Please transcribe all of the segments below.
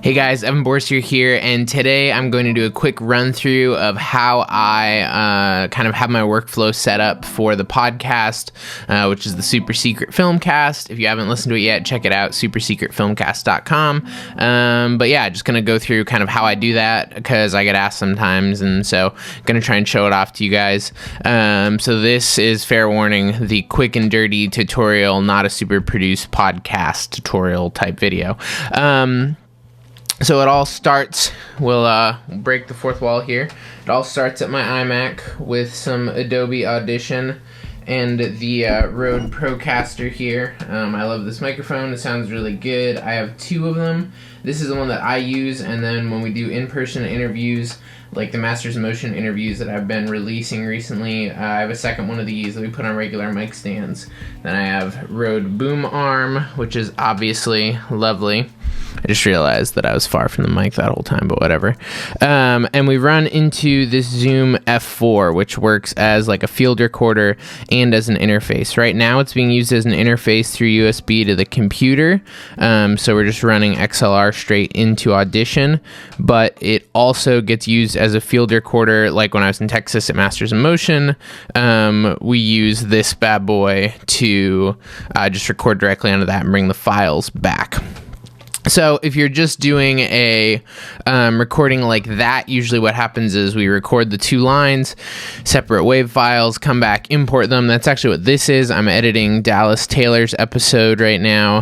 Hey guys, Evan Bourcier here, and today I'm going to do a quick run through of how I kind of have my workflow set up for the podcast, which is the Super Secret Filmcast. If you haven't listened to it yet, check it out, supersecretfilmcast.com. But yeah, just going to go through kind of how I do that because I get asked sometimes, and so I'm going to try and show it off to you guys. So this is, fair warning, the quick and dirty tutorial, not a super produced podcast tutorial type video. So it all starts, we'll break the fourth wall here. It all starts at my iMac with some Adobe Audition and the Rode Procaster here. I love this microphone, it sounds really good. I have two of them. This is the one that I use, and then when we do in-person interviews, like the Masters of Motion interviews that I've been releasing recently, I have a second one of these that we put on regular mic stands. Then I have Rode Boom Arm, which is obviously lovely. I just realized that I was far from the mic that whole time, but whatever. And we run into this Zoom F4, which works as like a field recorder and as an interface. Right now it's being used as an interface through USB to the computer. So we're just running XLR straight into Audition, but it also gets used as a field recorder. Like when I was in Texas at Masters of Motion, we use this bad boy to just record directly onto that and bring the files back. So if you're just doing a recording like that, usually what happens is we record the two lines, separate WAV files, come back, import them. That's actually what this is. I'm editing Dallas Taylor's episode right now.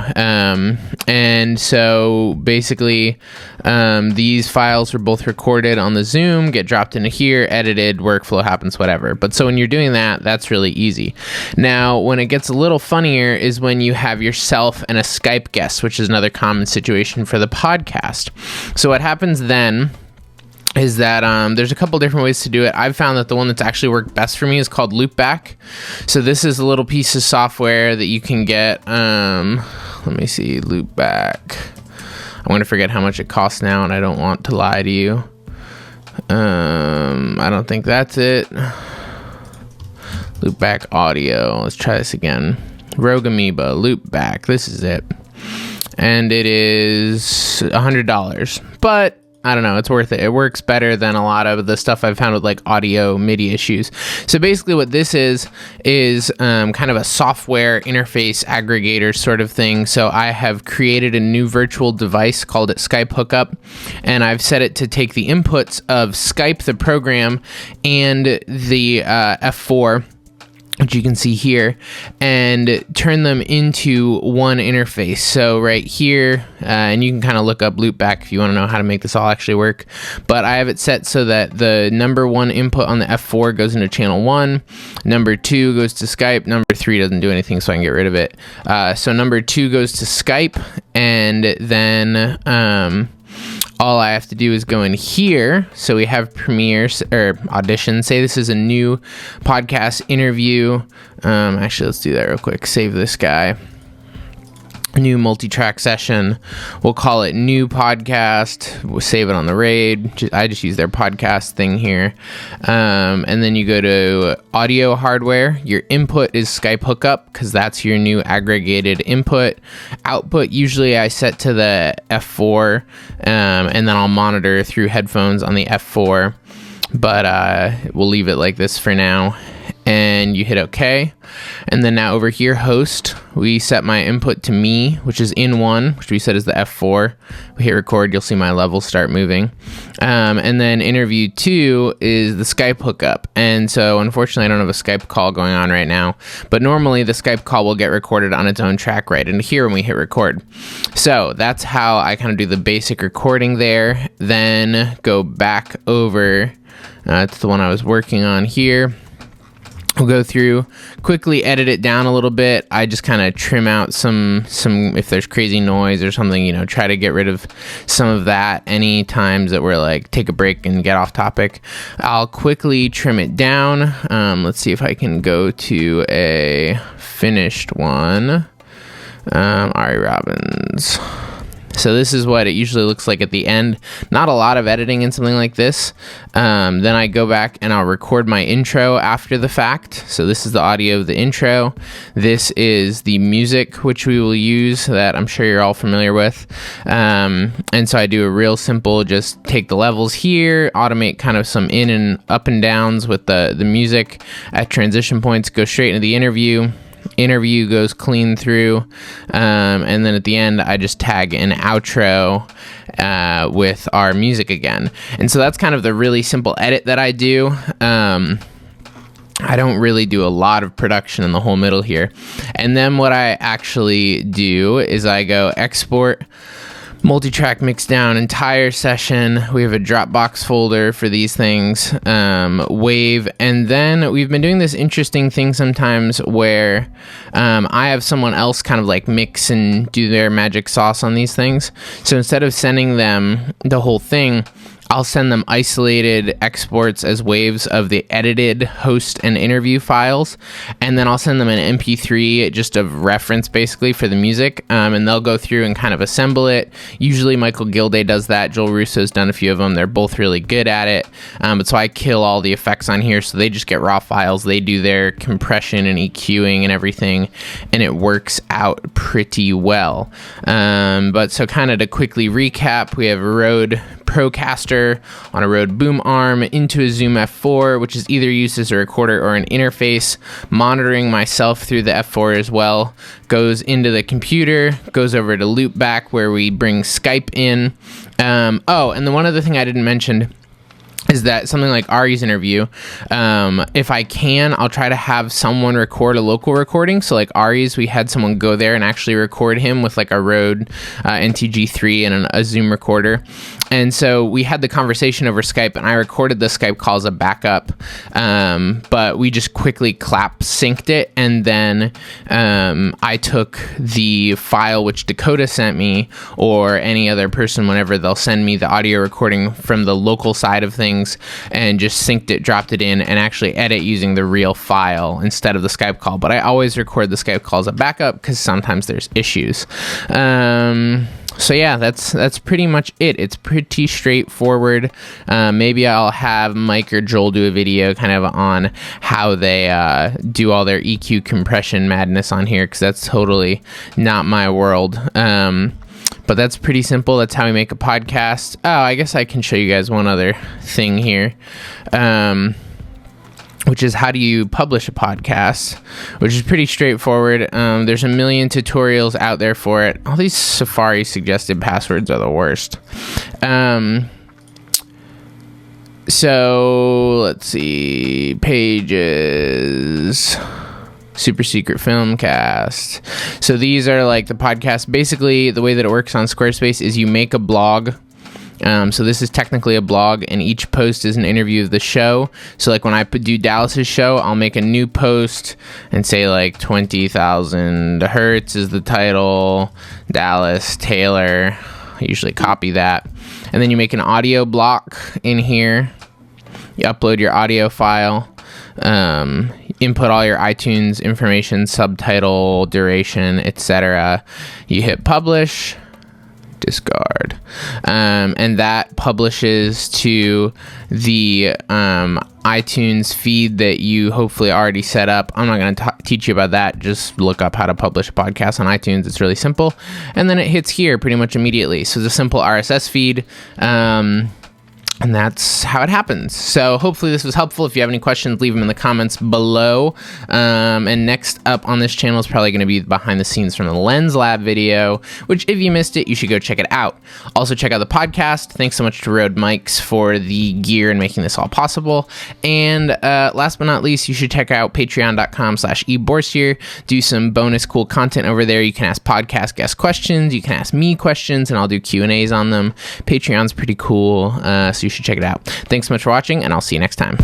And so basically these files are both recorded on the Zoom, get dropped into here, edited, workflow happens, whatever. But so when you're doing that, that's really easy. Now, when it gets a little funnier is when you have yourself and a Skype guest, which is another common situation for the podcast. So what happens then is that there's a couple different ways to do it. I've found that the one that's actually worked best for me is called Loopback. So this is a little piece of software that you can get. Let me see, Loopback. I'm going to forget how much it costs now, and I don't want to lie to you. I don't think that's it. Loopback Audio. Let's try this again. Rogue Amoeba, Loopback. This is it. And it is $100, but I don't know, it's worth it. It works better than a lot of the stuff I've found with like audio MIDI issues. So basically what this is kind of a software interface aggregator sort of thing. So I have created a new virtual device, called it Skype Hookup, and I've set it to take the inputs of Skype, the program, and the F4, which you can see here, and turn them into one interface. So right here, and you can kind of look up Loopback if you want to know how to make this all actually work, but I have it set so that the number one input on the F4 goes into channel 1, number 2 goes to Skype, number 3 doesn't do anything, so I can get rid of it. So number 2 goes to Skype, and then all I have to do is go in here. So we have Premiere or Audition. Say this is a new podcast interview. Actually, let's do that real quick. Save this guy. New multitrack session. We'll call it new podcast. We'll save it on the RAID. I just use their podcast thing here. And then you go to audio hardware. Your input is Skype hookup because that's your new aggregated input. Output, usually I set to the F4, and then I'll monitor through headphones on the F4. But we'll leave it like this for now. And you hit OK. And then now over here, host, we set my input to me, which is in 1, which we set as the F4. We hit record, you'll see my levels start moving. And then interview 2 is the Skype hookup. And so unfortunately, I don't have a Skype call going on right now, but normally the Skype call will get recorded on its own track right into here when we hit record. So that's how I kind of do the basic recording there. Then go back over to the one I was working on here. We'll go through, quickly edit it down a little bit. I just kind of trim out some if there's crazy noise or something, try to get rid of some of that. Any times that we're like, take a break and get off topic, I'll quickly trim it down. Let's see if I can go to a finished one. Ari Robbins. So this is what it usually looks like at the end. Not a lot of editing in something like this. Then I go back and I'll record my intro after the fact. So this is the audio of the intro. This is the music which we will use that I'm sure you're all familiar with. And so I do a real simple, just take the levels here, automate kind of some in and up and downs with the music at transition points, go straight into the interview goes clean through, and then at the end I just tag an outro with our music again. And so that's kind of the really simple edit that I do. I don't really do a lot of production in the whole middle here. And then what I actually do is I go export, multitrack, mix down, entire session. We have a Dropbox folder for these things, wave, and then we've been doing this interesting thing sometimes where I have someone else kind of like mix and do their magic sauce on these things. So instead of sending them the whole thing, I'll send them isolated exports as waves of the edited host and interview files, and then I'll send them an MP3 just of reference basically for the music, and they'll go through and kind of assemble it. Usually Michael Gilday does that. Joel Russo's done a few of them. They're both really good at it, but so I kill all the effects on here, so they just get raw files. They do their compression and EQing and everything, and it works out pretty well. But so kind of to quickly recap, we have a Rode Procaster on a Rode boom arm into a Zoom F4, which is either used as a recorder or an interface. Monitoring myself through the F4 as well. Goes into the computer, goes over to Loopback where we bring Skype in. And then one other thing I didn't mention is that something like Ari's interview, if I can, I'll try to have someone record a local recording. So like Ari's, we had someone go there and actually record him with like a Rode NTG3 and a Zoom recorder. And so we had the conversation over Skype, and I recorded the Skype call as a backup, but we just quickly synced it, and then I took the file which Dakota sent me, or any other person whenever they'll send me the audio recording from the local side of things, and just synced it, dropped it in, and actually edit using the real file instead of the Skype call. But I always record the Skype call as a backup because sometimes there's issues. So yeah, that's pretty much it. It's pretty straightforward. Maybe I'll have Mike or Joel do a video kind of on how they do all their EQ compression madness on here, because that's totally not my world. But that's pretty simple. That's how we make a podcast. Oh, I guess I can show you guys one other thing here. Which is how do you publish a podcast, which is pretty straightforward. There's a million tutorials out there for it. All these Safari suggested passwords are the worst. So let's see, pages, super secret filmcast. So these are like the podcast. Basically, the way that it works on Squarespace is you make a blog. So this is technically a blog, and each post is an interview of the show. So like when I do Dallas's show, I'll make a new post and say like 20,000 hertz is the title, Dallas, Taylor. I usually copy that. And then you make an audio block in here. You upload your audio file, input all your iTunes information, subtitle, duration, etc. You hit publish, discard, and that publishes to the iTunes feed that you hopefully already set up. I'm not going to teach you about that. Just look up how to publish a podcast on iTunes. It's really simple, and then it hits here pretty much immediately. So it's a simple RSS feed, and that's how it happens. So hopefully this was helpful. If you have any questions, leave them in the comments below. And next up on this channel is probably going to be behind the scenes from the Lens Lab video, which if you missed it, you should go check it out. Also check out the podcast. Thanks so much to Rode Mics for the gear and making this all possible. And last but not least, you should check out patreon.com/eBourcier. Do some bonus cool content over there. You can ask podcast guest questions. You can ask me questions, and I'll do Q&As on them. Patreon's pretty cool, so you should check it out. Thanks so much for watching, and I'll see you next time.